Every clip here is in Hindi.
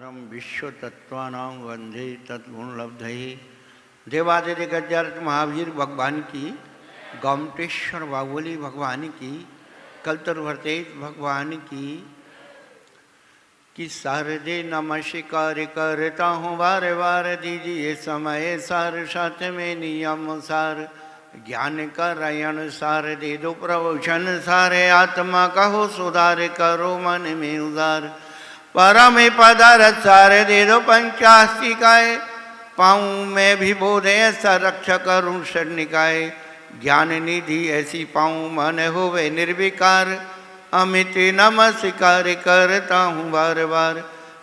सारम विश्व तत्वानां वंदे तत्गुणलब्धये। देवादिदेव महावीर भगवान की, गोमटेश्वर बाहुबली भगवान की, कलतरुवर्तेज भगवान की शारदे नमस्कार करता हूँ बार बार दीजिए समय सार साथ में नियम सार। ज्ञान का रयन सार दे दो प्रवचन सारे आत्मा कहो सुधार करो मन में उदार। परम पदार्थ सारे दे दो पंचास्तिकाय पाऊँ मैं भी बोधे ऐसा रक्षा करूँ षण्निकाय। ज्ञान निधि ऐसी पाऊँ मन होवे निर्विकार अमित नमस्कार करता हूँ बार बार।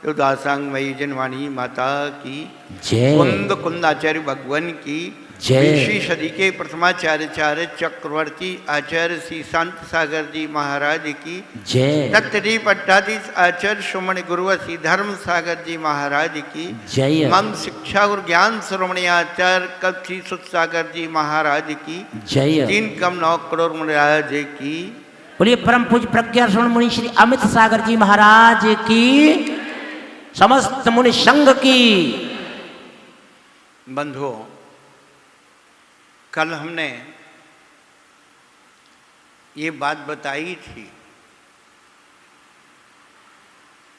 तो दासांग मई जनवाणी माता की जय। कुंद कुंदाचार्य भगवान की जय। 20वीं सदी के प्रथमाचार्य चक्रवर्ती आचार्य श्री शांत सागर जी महाराज की जय। तत्दी पट्टाधीश आचार्य श्रोमणी गुरु श्री धर्म सागर जी महाराज की जय। मम शिक्षा और ज्ञान श्रोमणी आचार्य कब श्री सुत सागर जी महाराज की जय। 3 कम 9 करोड़ महाराज की। बोलिए परम पूज्य प्रज्ञा श्रवण मुनि श्री अमित सागर जी महाराज की, समस्त मुनि संघ की। बंधुओं, कल हमने ये बात बताई थी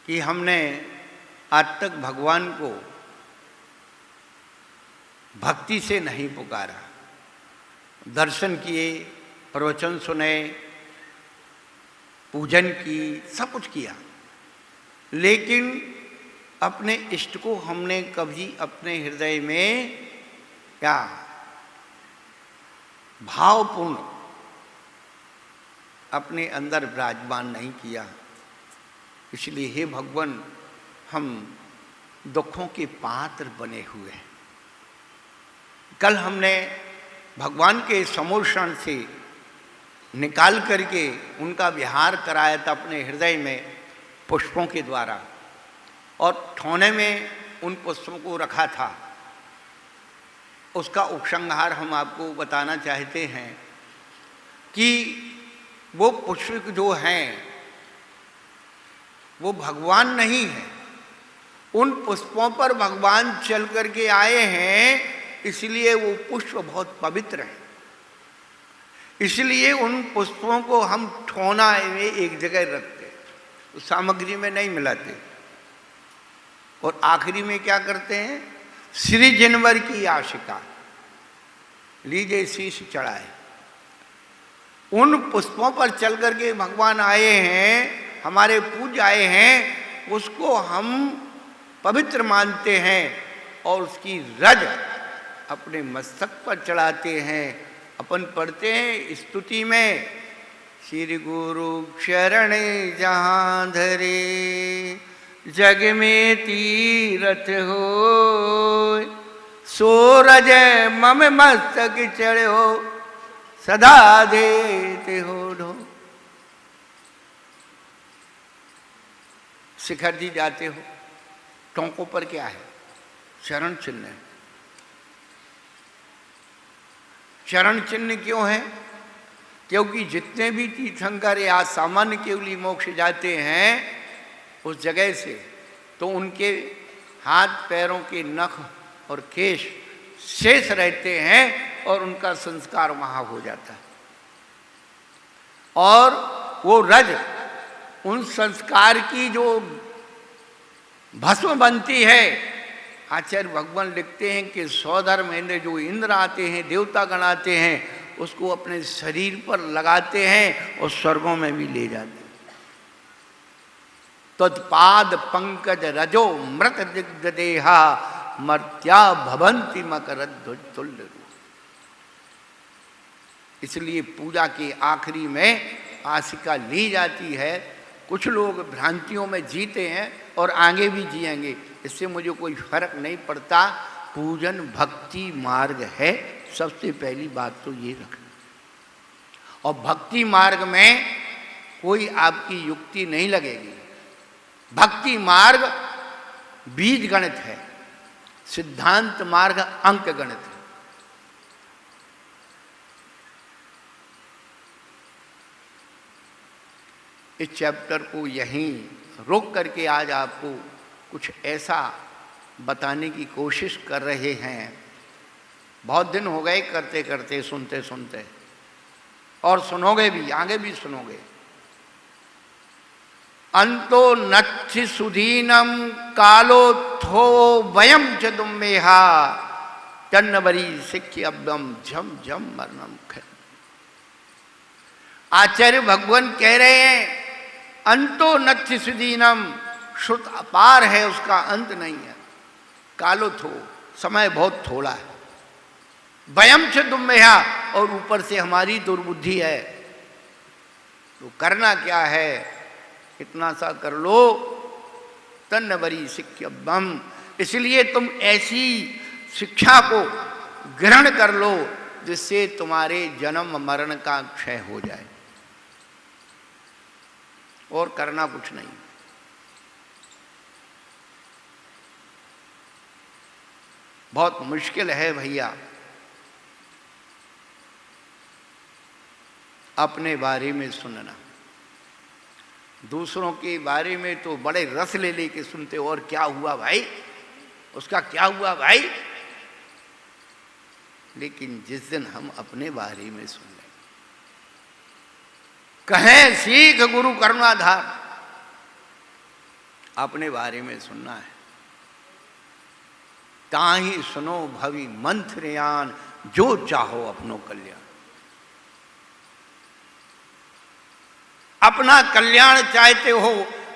कि हमने आज तक भगवान को भक्ति से नहीं पुकारा। दर्शन किए, प्रवचन सुने, पूजन की, सब कुछ किया, लेकिन अपने इष्ट को हमने कभी अपने हृदय में क्या भावपूर्ण अपने अंदर विराजमान नहीं किया। इसलिए हे भगवान, हम दुखों के पात्र बने हुए हैं। कल हमने भगवान के समोषण से निकाल करके उनका विहार कराया था अपने हृदय में पुष्पों के द्वारा, और ठौने में उन पुष्पों को रखा था। उसका उपसंहार हम आपको बताना चाहते हैं कि वो पुष्प जो हैं वो भगवान नहीं है। उन पुष्पों पर भगवान चल करके आए हैं, इसलिए वो पुष्प बहुत पवित्र हैं। इसलिए उन पुष्पों को हम ठोना में एक जगह रखते, उस सामग्री में नहीं मिलाते, और आखिरी में क्या करते हैं, श्री जनवर की आशिका लीजिए शीश चढ़ाए। उन पुष्पों पर चल करके भगवान आए हैं, हमारे पूज्य आए हैं, उसको हम पवित्र मानते हैं और उसकी रज अपने मस्तक पर चढ़ाते हैं। अपन पढ़ते हैं स्तुति में, श्री गुरु शरण जहाँ धरे जग में तीरथ हो, सूरज मम मस्तक चढ़ो सदा देते हो ढो। शिखर जी जाते हो, टोंकों पर क्या है, चरण चिन्ह है। चरण चिन्ह क्यों है? क्योंकि जितने भी तीर्थंकर या सामान्य केवली मोक्ष जाते हैं उस जगह से, तो उनके हाथ पैरों के नख और केश शेष रहते हैं और उनका संस्कार वहाँ हो जाता है, और वो रज उन संस्कार की जो भस्म बनती है। आचार्य भगवान लिखते हैं कि 100 महीने जो इंद्र आते हैं, देवता गण आते हैं, उसको अपने शरीर पर लगाते हैं और स्वर्गों में भी ले जाते हैं। तत्पाद पंकज रजो मृत दिग्ध देहा मर्त्या भवंती मकरध्वज तुल्य रूप। इसलिए पूजा के आखिरी में आशिका ली जाती है। कुछ लोग भ्रांतियों में जीते हैं और आगे भी जिएंगे, इससे मुझे कोई फर्क नहीं पड़ता। पूजन भक्ति मार्ग है, सबसे पहली बात तो ये रखना। और भक्ति मार्ग में कोई आपकी युक्ति नहीं लगेगी। भक्ति मार्ग बीज गणित है, सिद्धांत मार्ग अंक गणित है। इस चैप्टर को यहीं रोक करके आज आपको कुछ ऐसा बताने की कोशिश कर रहे हैं। बहुत दिन हो गए करते करते, सुनते सुनते, और सुनोगे भी, आगे भी सुनोगे। अंतो नत्थि सुदीनम कालो थो वयम च दुम्मेहा तन्नवरी सिक्यब्दम झम झम मरणम ख। आचार्य भगवान कह रहे हैं अंतो नत्थि सुदीनम, श्रुत अपार है, उसका अंत नहीं है। कालो थो, समय बहुत थोड़ा है। वयम च दुम्मेहा, और ऊपर से हमारी दुर्बुद्धि है। तो करना क्या है, इतना सा कर लो, तन्नवरी सिक्यब्दम। इसलिए तुम ऐसी शिक्षा को ग्रहण कर लो जिससे तुम्हारे जन्म मरण का क्षय हो जाए, और करना कुछ नहीं। बहुत मुश्किल है भैया अपने बारे में सुनना। दूसरों के बारे में तो बड़े रस ले लेके सुनते हो, और क्या हुआ भाई, उसका क्या हुआ भाई। लेकिन जिस दिन हम अपने बारे में सुन लें, कहें सीख गुरु करुणाधार, अपने बारे में सुनना है। ताहि सुनो भवि मंत्रयान, जो चाहो अपनो कल्याण। अपना कल्याण चाहते हो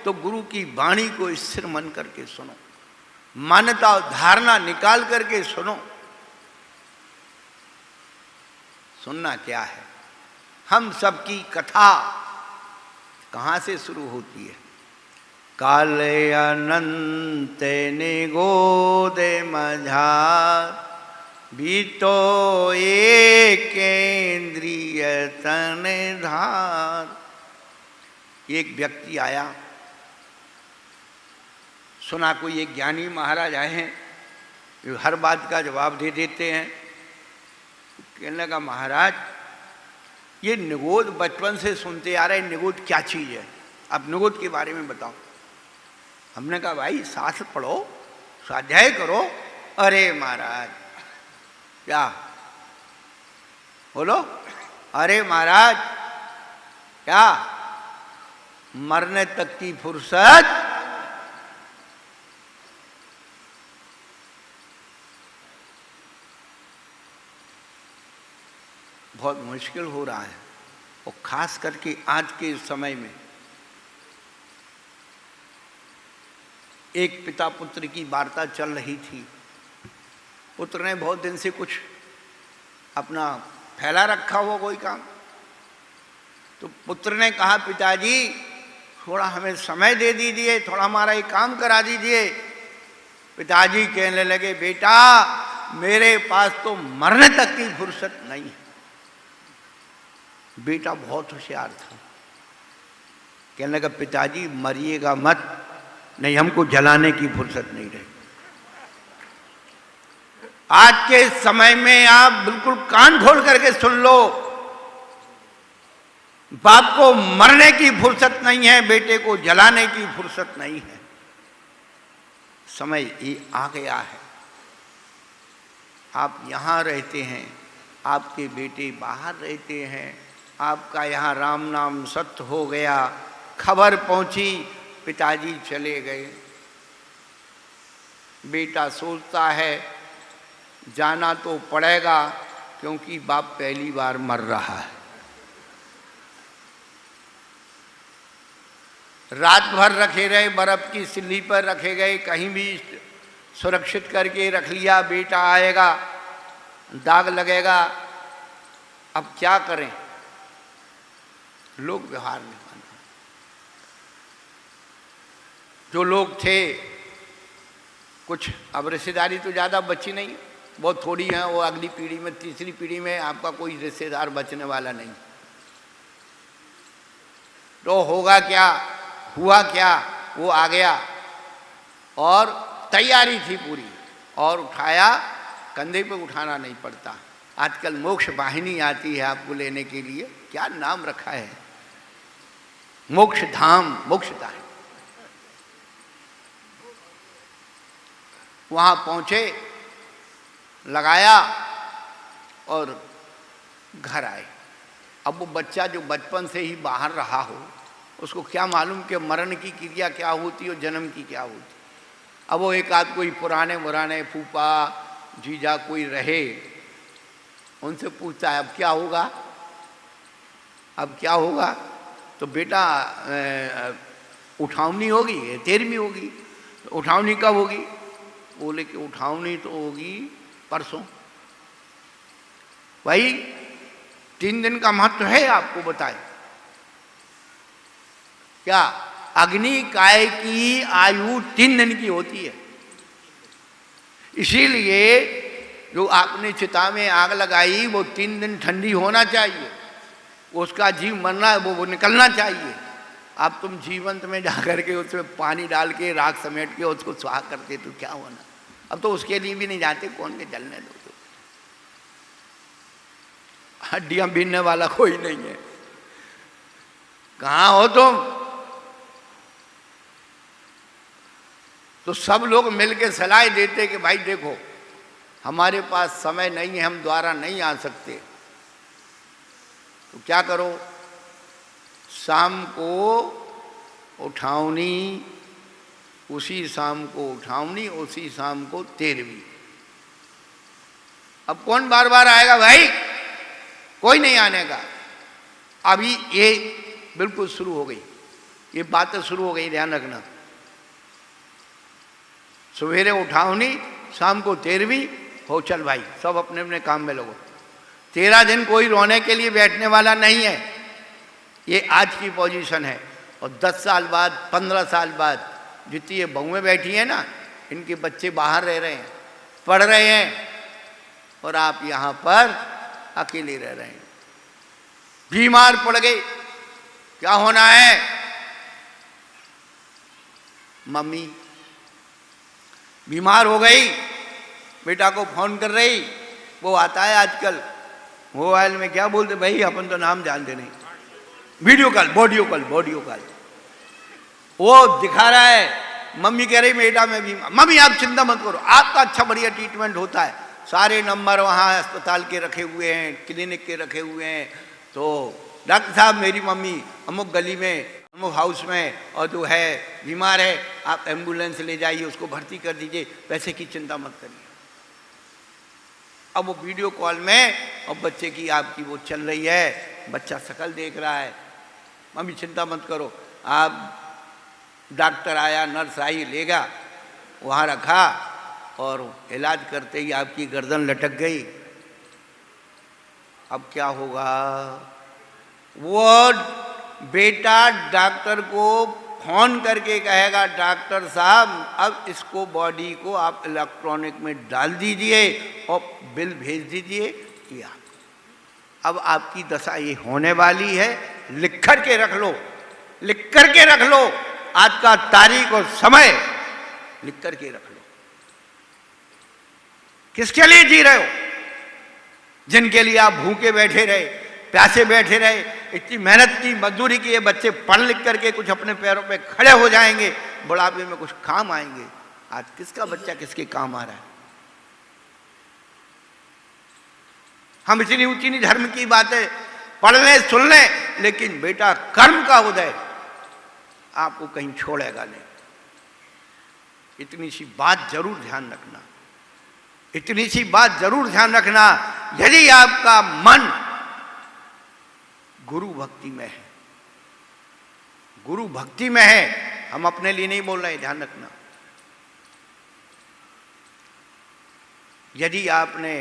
तो गुरु की वाणी को स्थिर मन करके सुनो, मान्यता धारणा निकाल करके सुनो। सुनना क्या है, हम सबकी कथा कहाँ से शुरू होती है। काले अनंत निगोदे मझार, बीतो एक इंद्रिय तन धार। एक व्यक्ति आया, सुना कोई एक ज्ञानी महाराज आए हैं, जो हर बात का जवाब दे देते हैं। कहने लगा महाराज ये निगोद बचपन से सुनते आ रहे, निगोद क्या चीज़ है, आप निगोद के बारे में बताओ। हमने कहा भाई शास्त्र पढ़ो, स्वाध्याय करो। अरे महाराज क्या बोलो, अरे महाराज क्या, मरने तक की फुर्सत। बहुत मुश्किल हो रहा है, और खास करके आज के समय में। एक पिता पुत्र की वार्ता चल रही थी। पुत्र ने बहुत दिन से कुछ अपना फैला रखा हुआ कोई काम, तो पुत्र ने कहा पिताजी थोड़ा हमें समय दे दीजिए, थोड़ा हमारा ये काम करा दीजिए। पिताजी कहने लगे बेटा मेरे पास तो मरने तक की फुर्सत नहीं है। बेटा बहुत होशियार था, कहने लगा पिताजी मरिएगा मत, नहीं हमको जलाने की फुर्सत नहीं रही। आज के समय में आप बिल्कुल कान खोल करके सुन लो, बाप को मरने की फुर्सत नहीं है, बेटे को जलाने की फुर्सत नहीं है। समय ये आ गया है। आप यहाँ रहते हैं, आपके बेटे बाहर रहते हैं, आपका यहाँ राम नाम सत्य हो गया, खबर पहुँची पिताजी चले गए। बेटा सोचता है जाना तो पड़ेगा क्योंकि बाप पहली बार मर रहा है। रात भर रखे रहे, बर्फ की सिल्ली पर रखे गए, कहीं भी सुरक्षित करके रख लिया, बेटा आएगा दाग लगेगा। अब क्या करें, लोग व्यवहार नहीं मानते। जो लोग थे कुछ, अब रिश्तेदारी तो ज़्यादा बची नहीं, बहुत थोड़ी है, वो अगली पीढ़ी में, तीसरी पीढ़ी में आपका कोई रिश्तेदार बचने वाला नहीं। तो होगा क्या, हुआ क्या, वो आ गया और तैयारी थी पूरी, और उठाया, कंधे पे उठाना नहीं पड़ता। आजकल मोक्ष वाहिनी आती है आपको लेने के लिए, क्या नाम रखा है, मोक्ष धाम, मोक्षधाम। वहाँ पहुँचे, लगाया और घर आए। अब वो बच्चा जो बचपन से ही बाहर रहा हो, उसको क्या मालूम कि मरण की क्रिया क्या होती और जन्म की क्या होती। अब वो एक आध कोई पुराने फूफा जीजा कोई रहे, उनसे पूछता है अब क्या होगा, अब क्या होगा। तो बेटा उठावनी होगी, 13वीं होगी। तो उठावनी कब होगी? बोले कि उठावनी तो होगी परसों। भाई 3 दिन का महत्व है, आपको बताए क्या? अग्नि काय की आयु 3 दिन की होती है। इसीलिए जो आपने चिता में आग लगाई वो 3 दिन ठंडी होना चाहिए, उसका जीव मरना है वो निकलना चाहिए। अब तुम जीवंत में जाकर के उसमें पानी डाल के राख समेट के उसको स्वाह करते तो क्या होना। अब तो उसके लिए भी नहीं जाते, कौन के जलने दो, तो हड्डियां बीनने वाला कोई नहीं है। कहाँ हो तुम? तो सब लोग मिलके सलाह देते कि भाई देखो हमारे पास समय नहीं है, हम द्वारा नहीं आ सकते, तो क्या करो, शाम को उठावनी, उसी शाम को उठावनी, उसी शाम को 13वीं। अब कौन बार बार आएगा भाई? कोई नहीं आने का। अभी ये बिल्कुल शुरू हो गई, ये बातें शुरू हो गई, ध्यान रखना। सवेरे उठावनी, शाम को 13वीं हो, चल भाई सब अपने अपने काम में लगो। 13 दिन कोई रोने के लिए बैठने वाला नहीं है, ये आज की पोजीशन है। और 10 साल बाद, 15 साल बाद जितनी ये बहुएं बैठी हैं ना, इनके बच्चे बाहर रह रहे हैं, पढ़ रहे हैं, और आप यहाँ पर अकेले रह रहे हैं। बीमार पड़ गए, क्या होना है? मम्मी बीमार हो गई, बेटा को फोन कर रही, वो आता है आजकल मोबाइल में, क्या बोलते भाई, अपन तो नाम जानते नहीं, वीडियो कॉल, बॉडियो कॉल, बॉडियो कॉल, वो दिखा रहा है। मम्मी कह रही बेटा मैं भी, मम्मी आप चिंता मत करो, आपका अच्छा बढ़िया ट्रीटमेंट होता है, सारे नंबर वहाँ अस्पताल के रखे हुए हैं, क्लिनिक के रखे हुए हैं। तो डॉक्टर साहब मेरी मम्मी अमुक गली में, अमुक हाउस में और जो है बीमार है, आप एम्बुलेंस ले जाइए, उसको भर्ती कर दीजिए, पैसे की चिंता मत करिए। अब वो वीडियो कॉल में और बच्चे की आपकी वो चल रही है, बच्चा शकल देख रहा है, मम्मी चिंता मत करो, आप डॉक्टर आया, नर्स आई, लेगा, वहाँ रखा और इलाज करते ही आपकी गर्दन लटक गई। अब क्या होगा? वो बेटा डॉक्टर को फोन करके कहेगा डॉक्टर साहब अब इसको बॉडी को आप इलेक्ट्रॉनिक में डाल दीजिए और बिल भेज दीजिए। या अब आपकी दशा ये होने वाली है, लिख कर के रख लो, लिख कर के रख लो, आज का तारीख और समय लिख कर के रख लो। किसके लिए जी रहे हो? जिनके लिए आप भूखे बैठे रहे, प्यासे बैठे रहे, इतनी मेहनत की, मजदूरी की, ये बच्चे पढ़ लिख करके कुछ अपने पैरों पे खड़े हो जाएंगे, बुढ़ापे में कुछ काम आएंगे। आज किसका बच्चा किसके काम आ रहा है? हम इतनी ऊंची धर्म की बातें पढ़ लें, सुन लें, लेकिन बेटा कर्म का उदय आपको कहीं छोड़ेगा नहीं। इतनी सी बात जरूर ध्यान रखना, इतनी सी बात जरूर ध्यान रखना, यदि आपका मन गुरु भक्ति में है, गुरु भक्ति में है, हम अपने लिए नहीं बोल रहे, ध्यान रखना। यदि आपने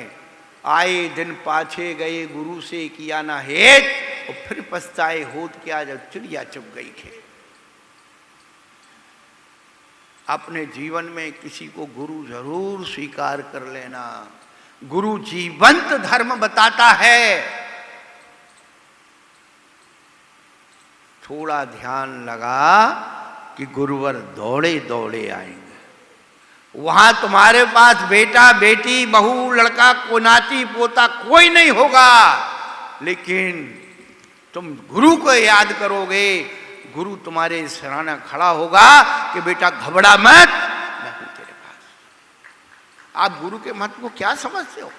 आए दिन पाछे गए गुरु से किया ना हेत, और फिर पछताए होत क्या जब चिड़िया चुप गई खेत। अपने जीवन में किसी को गुरु जरूर स्वीकार कर लेना। गुरु जीवंत धर्म बताता है। थोड़ा ध्यान लगा कि गुरुवर दौड़े दौड़े आएंगे। वहां तुम्हारे पास बेटा बेटी बहू लड़का को नाती पोता कोई नहीं होगा, लेकिन तुम गुरु को याद करोगे, गुरु तुम्हारे सराहना खड़ा होगा कि बेटा घबरा मत, मैं हूं तेरे पास। आप गुरु के महत्व को क्या समझते हो?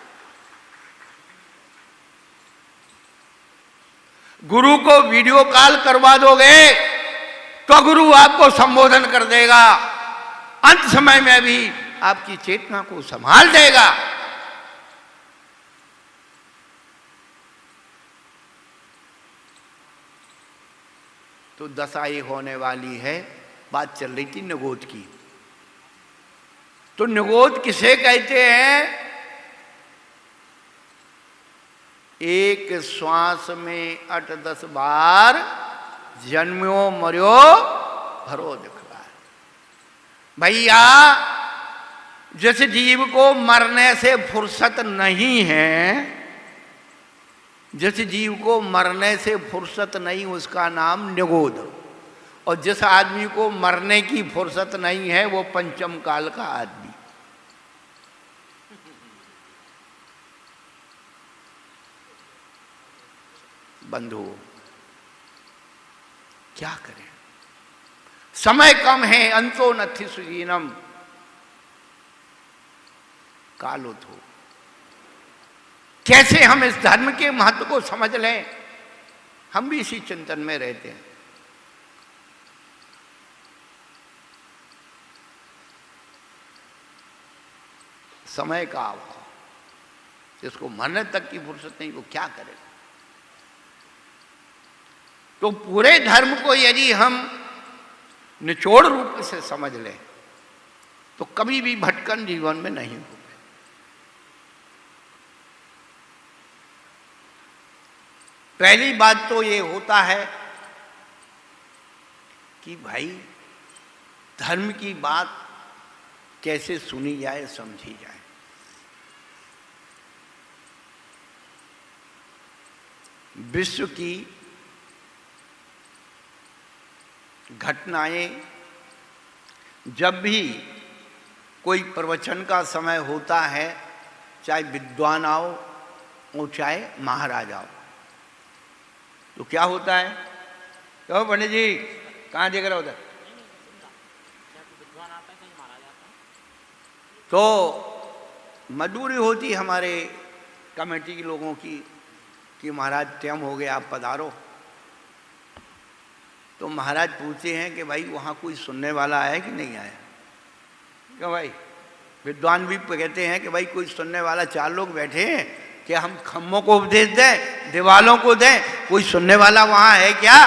गुरु को वीडियो कॉल करवा दोगे तो गुरु आपको संबोधन कर देगा, अंत समय में भी आपकी चेतना को संभाल देगा। तो दशा ये होने वाली है। बात चल रही थी निगोद की। तो निगोद किसे कहते हैं? एक श्वास में 8-10 बार जन्म्यो मर्यो भरो दिखला। भैया जिस जीव को मरने से फुर्सत नहीं है, जिस जीव को मरने से फुर्सत नहीं, उसका नाम निगोद। और जिस आदमी को मरने की फुर्सत नहीं है वो पंचम काल का आदमी। बंधु क्या करें, समय कम है। अंतो नथि सुजीनम कालो थो। कैसे हम इस धर्म के महत्व को समझ लें? हम भी इसी चिंतन में रहते हैं। समय का अभाव, जिसको मरने तक की फुर्सत नहीं वो क्या करे? तो पूरे धर्म को यदि हम निचोड़ रूप से समझ लें तो कभी भी भटकन जीवन में नहीं हो। पहली बात तो ये होता है कि भाई धर्म की बात कैसे सुनी जाए, समझी जाए। विश्व की घटनाएं, जब भी कोई प्रवचन का समय होता है, चाहे विद्वान आओ और चाहे महाराज आओ, तो क्या होता है? कहो पंडित जी कहाँ देख रहे हो उधर? तो मजबूरी होती हमारे कमेटी के लोगों की कि महाराज टाइम हो गया, आप पधारो। तो महाराज पूछते हैं कि भाई वहाँ कोई सुनने वाला आया कि नहीं आया? क्यों भाई? विद्वान भी कहते हैं कि भाई कोई सुनने वाला, 4 लोग बैठे हैं, कि हम खम्मों को उपदेश दें, दीवालों को दें, कोई सुनने वाला वहाँ है क्या?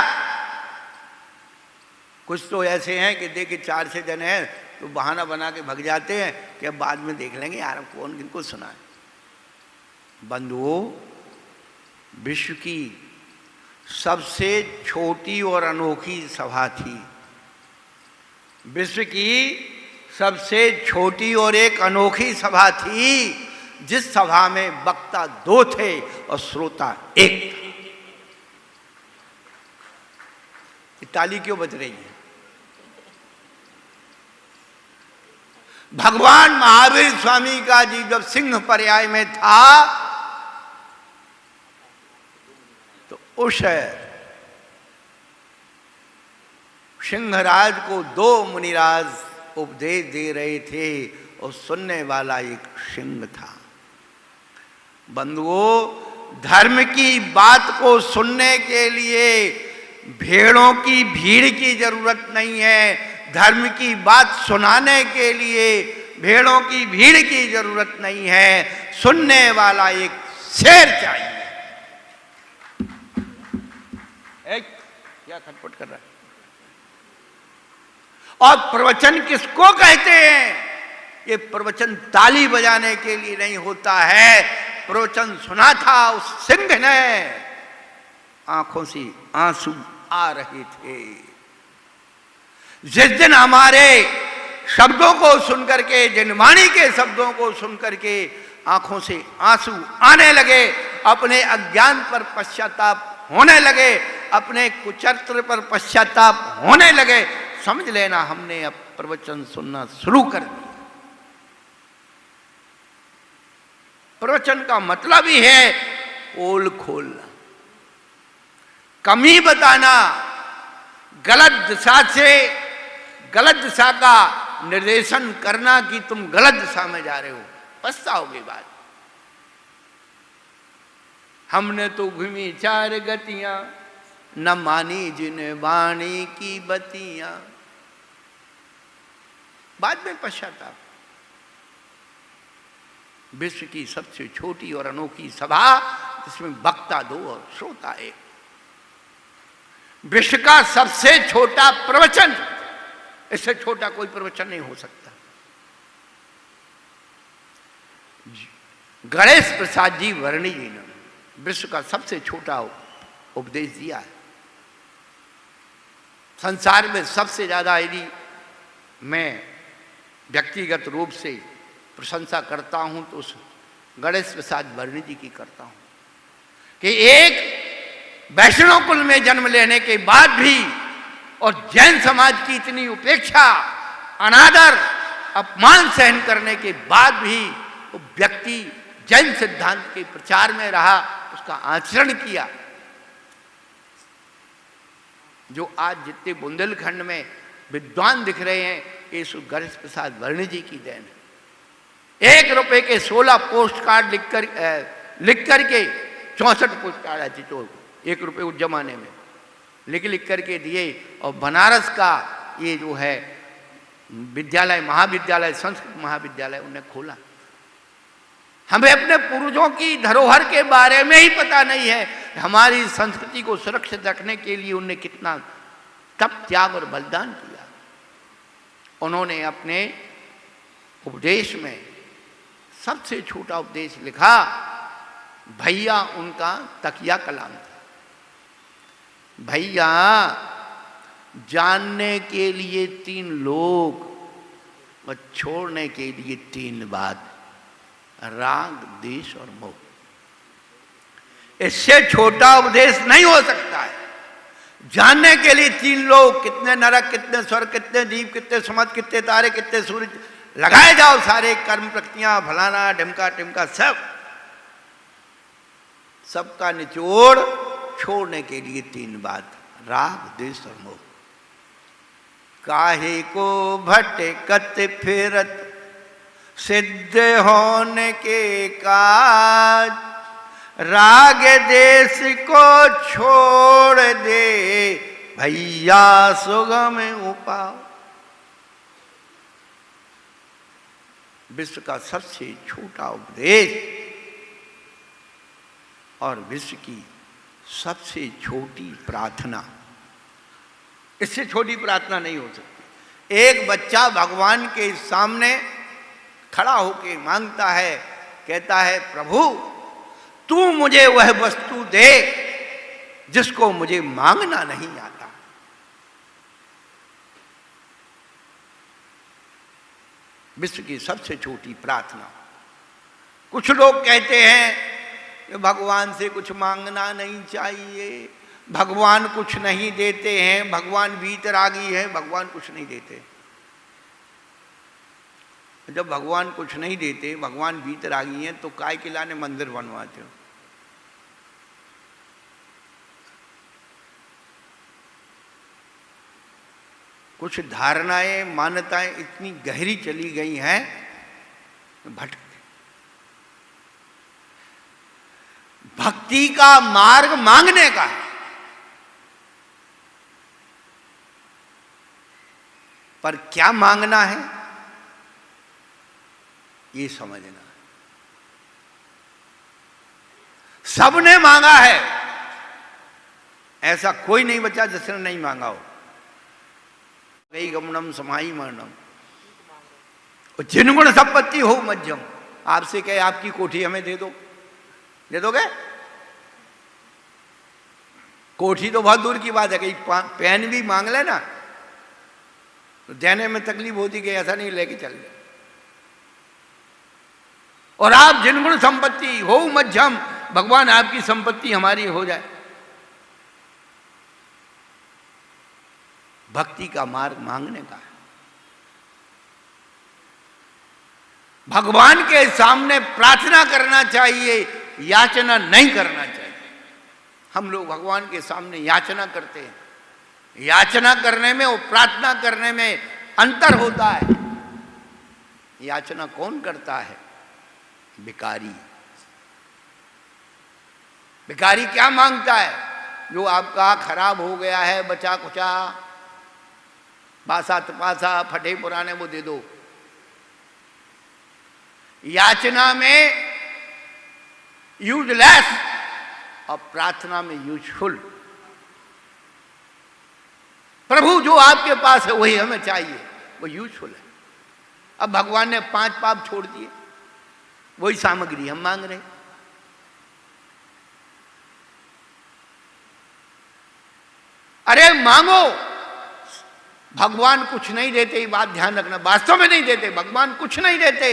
कुछ तो ऐसे हैं कि देखे 4-6 जन हैं तो बहाना बना के भग जाते हैं कि अब बाद में देख लेंगे यार कौन किनको सुनाए। बंधुओं, विश्व की सबसे छोटी और अनोखी सभा थी। विश्व की सबसे छोटी और एक अनोखी सभा थी, जिस सभा में वक्ता 2 थे और श्रोता 1 था। ताली क्यों बज रही है? भगवान महावीर स्वामी का जी जब सिंह पर्याय में था तो उस सिंहराज को 2 मुनिराज उपदेश दे रहे थे और सुनने वाला एक सिंह था। बंधुओं, धर्म की बात को सुनने के लिए भेड़ों की भीड़ की जरूरत नहीं है। धर्म की बात सुनाने के लिए भेड़ों की भीड़ की जरूरत नहीं है। सुनने वाला एक शेर चाहिए। क्या खटपट कर रहा है? और प्रवचन किसको कहते हैं? ये प्रवचन ताली बजाने के लिए नहीं होता है। प्रवचन सुना था उस सिंह ने, आंखों से आंसू आ रहे थे। जिस दिन हमारे शब्दों को सुनकर के, जिनवाणी के शब्दों को सुनकर के आंखों से आंसू आने लगे, अपने अज्ञान पर पश्चाताप होने लगे, अपने कुचरित्र पर पश्चाताप होने लगे, समझ लेना हमने अब प्रवचन सुनना शुरू कर दिया। प्रवचन का मतलब ही है पोल खोलना, कमी बताना, गलत दिशा से गलत दिशा का निर्देशन करना कि तुम गलत दिशा में जा रहे हो। पछताओगे बाद। हमने तो घूमी 4 गतियां, न मानी जिन वाणी की बतियां। बाद में पश्चाताप। विश्व की सबसे छोटी और अनोखी सभा, जिसमें वक्ता 2 और श्रोता 1। विश्व का सबसे छोटा प्रवचन, इससे छोटा कोई प्रवचन नहीं हो सकता। गणेश प्रसाद जी वर्णी जी ने विश्व का सबसे छोटा उपदेश दिया है। संसार में सबसे ज्यादा यदि मैं व्यक्तिगत रूप से प्रशंसा करता हूं तो उस गणेश प्रसाद वर्णी जी की करता हूं कि एक वैष्णव कुल में जन्म लेने के बाद भी और जैन समाज की इतनी उपेक्षा, अनादर, अपमान सहन करने के बाद भी वो व्यक्ति जैन सिद्धांत के प्रचार में रहा, उसका आचरण किया। जो आज जितने बुंदेलखंड में विद्वान दिख रहे हैं, ये गणेश प्रसाद वर्णी जी की देन है। 1 रुपए के 16 पोस्ट कार्ड लिख करके 64 पोस्ट कार्ड आती तो 1 रुपए उस जमाने में लिख करके दिए। और बनारस का ये जो है विद्यालय, महाविद्यालय, संस्कृत महाविद्यालय उन्हें खोला। हमें अपने पूर्वजों की धरोहर के बारे में ही पता नहीं है। हमारी संस्कृति को सुरक्षित रखने के लिए उन्होंने कितना तप, त्याग और बलिदान किया। उन्होंने अपने उपदेश में सबसे छोटा उपदेश लिखा। भैया उनका तकिया कलाम था। भैया जानने के लिए 3 लोग और छोड़ने के लिए 3 बात, राग, द्वेष और मोह। इससे छोटा उपदेश नहीं हो सकता है। जानने के लिए 3 लोग, कितने नरक, कितने स्वर्ग, कितने दीप, कितने समुद्र, कितने तारे, कितने सूरज, लगाए जाओ सारे कर्म प्रकृतियां, फलाना ढिमका टिमका, सबका निचोड़ छोड़ने के लिए 3 बात, राग, द्वेष और मोह। काहे को भटकत फिरत सिद्ध होने के काज, राग देश को छोड़ दे भैया सुगम उपाय। विश्व का सबसे छोटा उपदेश और विश्व की सबसे छोटी प्रार्थना, इससे छोटी प्रार्थना नहीं हो सकती। एक बच्चा भगवान के सामने खड़ा होकर मांगता है, कहता है प्रभु तू मुझे वह वस्तु दे जिसको मुझे मांगना नहीं आता। विश्व की सबसे छोटी प्रार्थना। कुछ लोग कहते हैं कि भगवान से कुछ मांगना नहीं चाहिए, भगवान कुछ नहीं देते हैं, भगवान वीतरागी है, भगवान कुछ नहीं देते। जब भगवान कुछ नहीं देते, भगवान वीतरागी हैं, तो काय के लाने मंदिर बनवाते हो? कुछ धारणाएं, मान्यताएं इतनी गहरी चली गई हैं, भटक। भक्ति का मार्ग मांगने का है, पर क्या मांगना है ये समझना। सबने मांगा है, ऐसा कोई नहीं बचा जिसने नहीं मांगा हो। गई गमनम समाई मरणम, जिन गुण संपत्ति हो मध्यम। आपसे कहे आपकी कोठी हमें दे दो, दे दोगे? कोठी तो बहुत दूर की बात है, कहीं पेन भी मांग लेना तो देने में तकलीफ होती कि ऐसा नहीं लेके चल गए। और आप जिन गुण संपत्ति हो मध्यम, भगवान आपकी संपत्ति हमारी हो जाए। भक्ति का मार्ग मांगने का है। भगवान के सामने प्रार्थना करना चाहिए, याचना नहीं करना चाहिए। हम लोग भगवान के सामने याचना करते हैं। याचना करने में और प्रार्थना करने में अंतर होता है। याचना कौन करता है? भिखारी। भिखारी क्या मांगता है? जो आपका खराब हो गया है, बचा कुचा, बासा तपासा, फटे पुराने, वो दे दो। याचना में यूजलेस और प्रार्थना में यूजफुल। प्रभु जो आपके पास है वही हमें चाहिए, वो यूजफुल है। अब भगवान ने 5 पाप छोड़ दिए, वही सामग्री हम मांग रहे हैं। अरे मांगो, भगवान कुछ नहीं देते, ये बात ध्यान रखना, वास्तव में नहीं देते, भगवान कुछ नहीं देते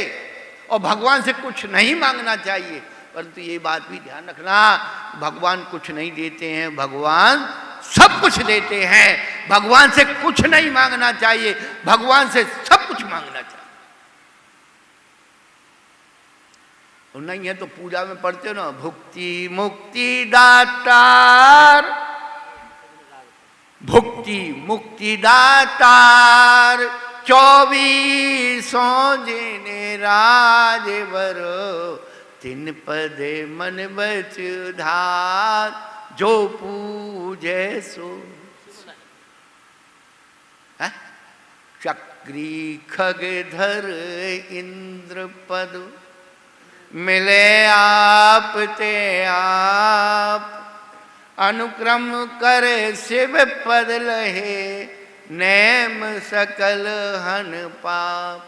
और भगवान से कुछ नहीं मांगना चाहिए। परंतु ये बात भी ध्यान रखना, भगवान कुछ नहीं देते हैं, भगवान सब कुछ देते हैं। भगवान से कुछ नहीं मांगना चाहिए, भगवान से सब कुछ मांगना चाहिए। और नहीं है तो पूजा में पढ़ते हो ना, भुक्ति मुक्ति दातार, भुक्ति मुक्ति दातार, 24 जिने राजवर, 3 पदे मन बच धार, जो पूजे सो। चक्री खगधर इंद्र पद, मिले आप ते आप, अनुक्रम करे शिव पद लहे, नेम सकल हन पाप।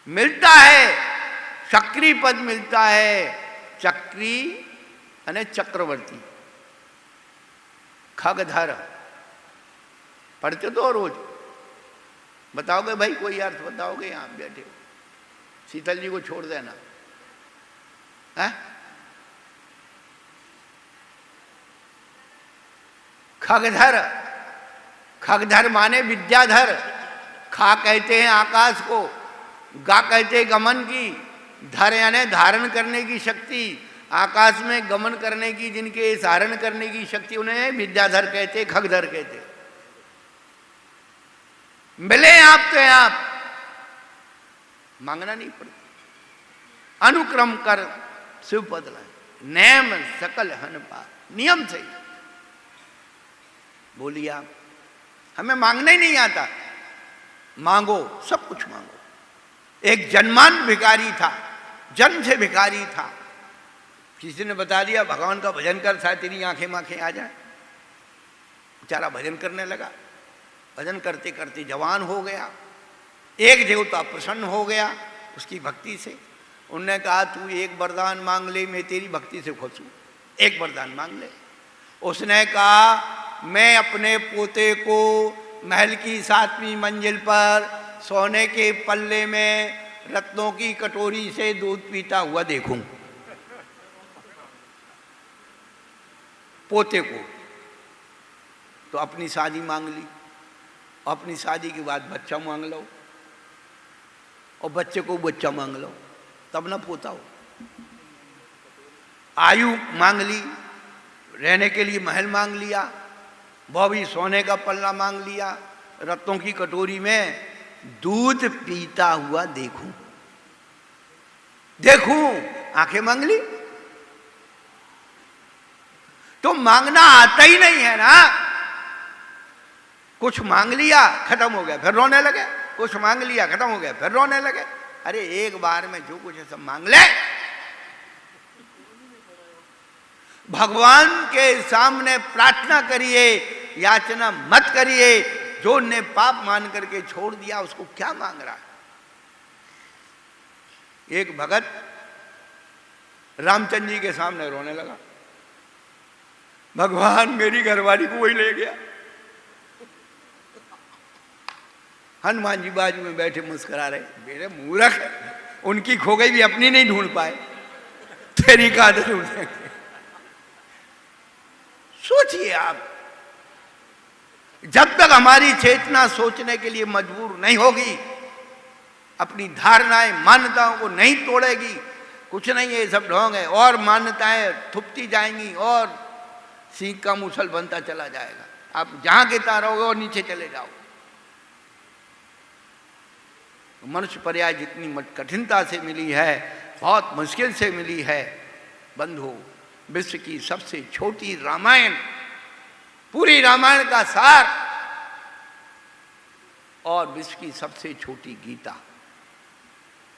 मिलता है, चक्री पद मिलता है। चक्री यानी चक्रवर्ती, खगधर पढ़ते तो रोज। बताओगे भाई, कोई अर्थ बताओगे? यहां बैठे शीतल जी को छोड़ देना है। खगधर, खगधर माने विद्याधर। खा कहते हैं आकाश को, गा कहते हैं गमन की, धर यानी धारण करने की शक्ति, आकाश में गमन करने की, जिनके धारण करने की शक्ति, उन्हें विद्याधर कहते, खगधर कहते। मिले आप तो आप, मांगना नहीं पड़ता। अनुक्रम कर शिव पद लाए, नेम सकल हन पार, नियम से बोलिए आप। हमें मांगना ही नहीं आता, मांगो, सब कुछ मांगो। एक जन्मान भिखारी था, जन्म से भिखारी था। किसी ने बता दिया भगवान का भजन कर, शायद तेरी आंखें मांखें आ जाए। बेचारा भजन करने लगा, भजन करते करते जवान हो गया। एक देवता प्रसन्न हो गया उसकी भक्ति से। उनने कहा तू एक वरदान मांग ले, मैं तेरी भक्ति से खुश हूं, एक वरदान मांग ले। उसने कहा मैं अपने पोते को महल की 7वीं मंजिल पर सोने के पल्ले में रत्नों की कटोरी से दूध पीता हुआ देखूं। पोते को तो अपनी शादी मांग ली, अपनी शादी के बाद बच्चा मांग लो, और बच्चे को बच्चा मांग लो, तब ना पोता हो। आयु मांग ली, रहने के लिए महल मांग लिया, वह भी सोने का पल्ला मांग लिया, रत्नों की कटोरी में दूध पीता हुआ देखूं, देखूं, आंखें मांग ली। तो मांगना आता ही नहीं है ना। कुछ मांग लिया खत्म हो गया, फिर रोने लगे, कुछ मांग लिया खत्म हो गया, फिर रोने लगे। अरे एक बार में जो कुछ है सब मांग ले। भगवान के सामने प्रार्थना करिए, याचना मत करिए। जो ने पाप मान करके छोड़ दिया उसको क्या मांग रहा है। एक भगत रामचंद्र जी के सामने रोने लगा, भगवान मेरी घरवाली को वही ले गया। हनुमान जी बाजू में बैठे मुस्कुरा रहे, मेरे मूर्ख, उनकी खो गई भी अपनी नहीं ढूंढ पाए, तेरी कहां से ढूंढेंगे। सोचिए आप, जब तक हमारी चेतना सोचने के लिए मजबूर नहीं होगी, अपनी धारणाएं मान्यताओं को नहीं तोड़ेगी, कुछ नहीं है, सब ढोंग है, और मान्यताएं थुपती जाएंगी और सीख का मूसल बनता चला जाएगा। आप जहां गिरता रहोगे और नीचे चले जाओ। मनुष्य पर्याय जितनी कठिनता से मिली है, बहुत मुश्किल से मिली है बंधु, विश्व की सबसे छोटी रामायण, पूरी रामायण का सार, और विश्व की सबसे छोटी गीता,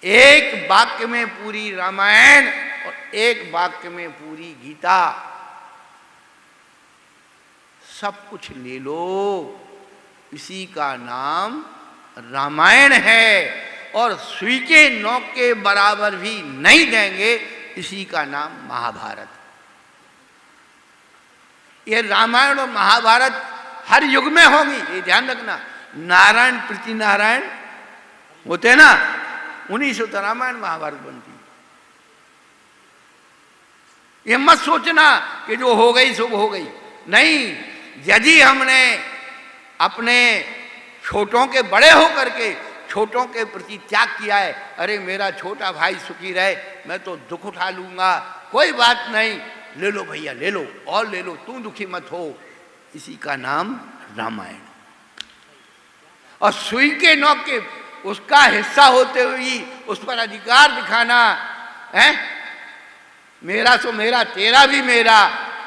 एक वाक्य में पूरी रामायण और एक वाक्य में पूरी गीता, सब कुछ ले लो, इसी का नाम रामायण है। और सुई के नोक के बराबर भी नहीं देंगे, इसी का नाम महाभारत। ये रामायण और महाभारत हर युग में होगी, ये ध्यान रखना। नारायण प्रति नारायण होते हैं ना, उन्हीं से तो रामायण महाभारत बनती। ये मत सोचना कि जो हो गई सो हो गई, नहीं। यदि हमने अपने छोटों के बड़े होकर के छोटों के प्रति त्याग किया है, अरे मेरा छोटा भाई सुखी रहे, मैं तो दुख उठा लूंगा, कोई बात नहीं, ले लो भैया ले लो और ले लो, तू दुखी मत हो, इसी का नाम रामायण। और सुई के नोक के उसका हिस्सा होते हुए उस पर अधिकार दिखाना है, मेरा सो मेरा तेरा भी मेरा,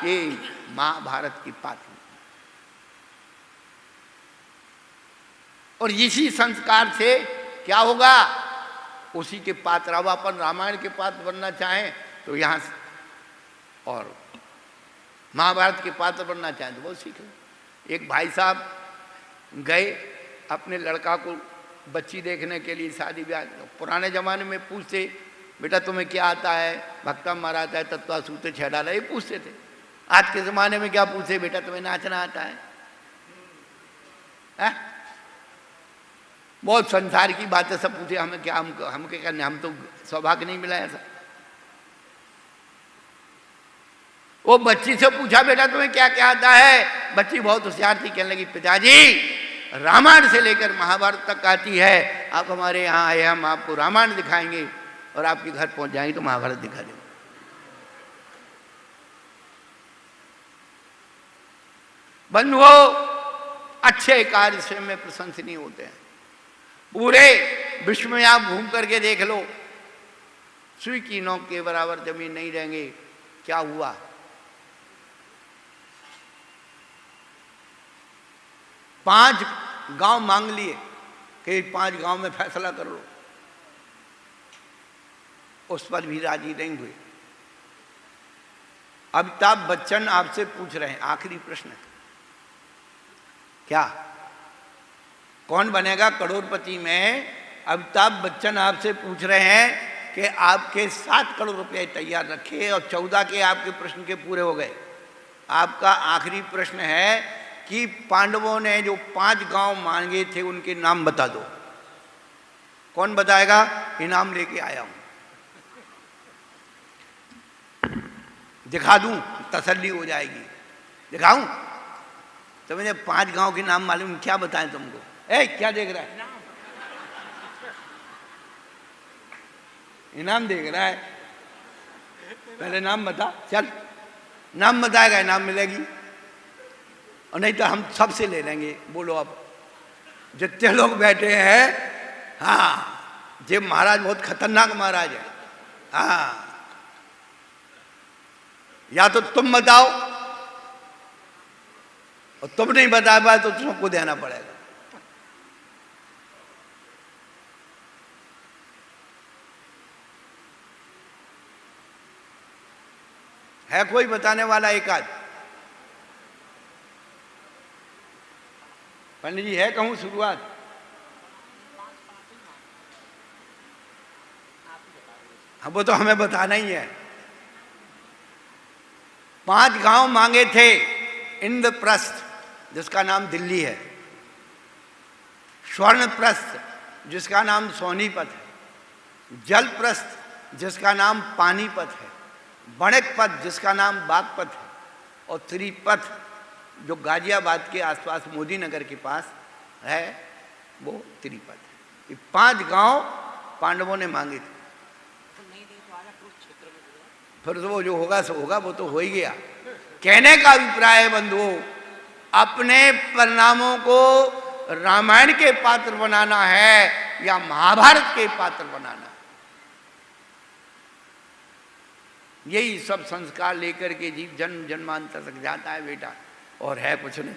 ये महाभारत की बात है। और इसी संस्कार से क्या होगा, उसी के पात्र, अब अपन रामायण के पात्र बनना चाहें तो यहाँ से, और महाभारत के पात्र बनना चाहें तो बहुत सीख लो। एक भाई साहब गए अपने लड़का को बच्ची देखने के लिए, शादी ब्याह, पुराने जमाने में पूछते, बेटा तुम्हें क्या आता है, भक्ता मारा आता है, तत्वा सूते छह डाला, ये पूछते थे। आज के ज़माने में क्या पूछे, बेटा तुम्हें नाचना आता है? बहुत संसार की बातें सब पूछे, हमें क्या, हम क्या करने, हम तो सौभाग्य नहीं मिला ऐसा। वो बच्ची से पूछा, बेटा तुम्हें क्या क्या आता है? बच्ची बहुत होशियार थी, कहने लगी पिताजी रामायण से लेकर महाभारत तक आती है, आप हमारे यहाँ आए, हम आपको रामायण दिखाएंगे और आपके घर पहुंच जाएंगे तो महाभारत दिखा देंगे। बंधुओं, अच्छे कार्य स्वयं में प्रशंसनीय होते हैं। पूरे विश्व में आप घूम करके देख लो, सुई की नोक के बराबर जमीन नहीं रहेंगे। क्या हुआ, 5 गांव मांग लिए कि 5 गांव में फैसला कर लो, उस पर भी राजी नहीं हुए। अमिताभ बच्चन आपसे पूछ रहे हैं, आखिरी प्रश्न, क्या कौन बनेगा करोड़पति में? अमिताभ बच्चन आपसे पूछ रहे हैं कि आपके 7 करोड़ रुपए तैयार रखे और 14 के आपके प्रश्न के पूरे हो गए। आपका आखिरी प्रश्न है कि पांडवों ने जो 5 गांव मांगे थे उनके नाम बता दो। कौन बताएगा? इनाम लेके आया हूं, दिखा दूं, तसल्ली हो जाएगी। दिखाऊं तो मैंने 5 गांव के नाम मालूम, क्या बताएं तुमको? क्या देख रहा है? इनाम देख रहा है, पहले नाम बता। चल नाम बताएगा, इनाम मिलेगी, और नहीं तो हम सबसे ले लेंगे। बोलो अब जितने लोग बैठे हैं, हाँ, जे महाराज बहुत खतरनाक महाराज है। हाँ, या तो तुम बताओ, और तुम नहीं बता पाए तो तुमको देना पड़ेगा। है कोई बताने वाला? एक आध पंडित जी है, कहूं शुरुआत? हाँ, वो तो हमें बताना ही है। 5 गांव मांगे थे। इंद्रप्रस्थ, जिसका नाम दिल्ली है, स्वर्णप्रस्थ, जिसका नाम सोनीपत है, जलप्रस्थ, जिसका नाम पानीपत है, बणकपथ, जिसका नाम बागपत है, और त्रिपथ, जो गाजियाबाद के आसपास मोदी नगर के पास है, वो त्रिपथ है। ये 5 गांव पांडवों ने मांगे थे। फिर तो वो जो होगा सो होगा, वो तो हो ही गया। कहने का अभिप्राय है बंधुओं, अपने परिणामों को रामायण के पात्र बनाना है या महाभारत के पात्र बनाना। यही सब संस्कार लेकर के जीव जन्म जन्मांतर तक जाता है बेटा, और है कुछ नहीं।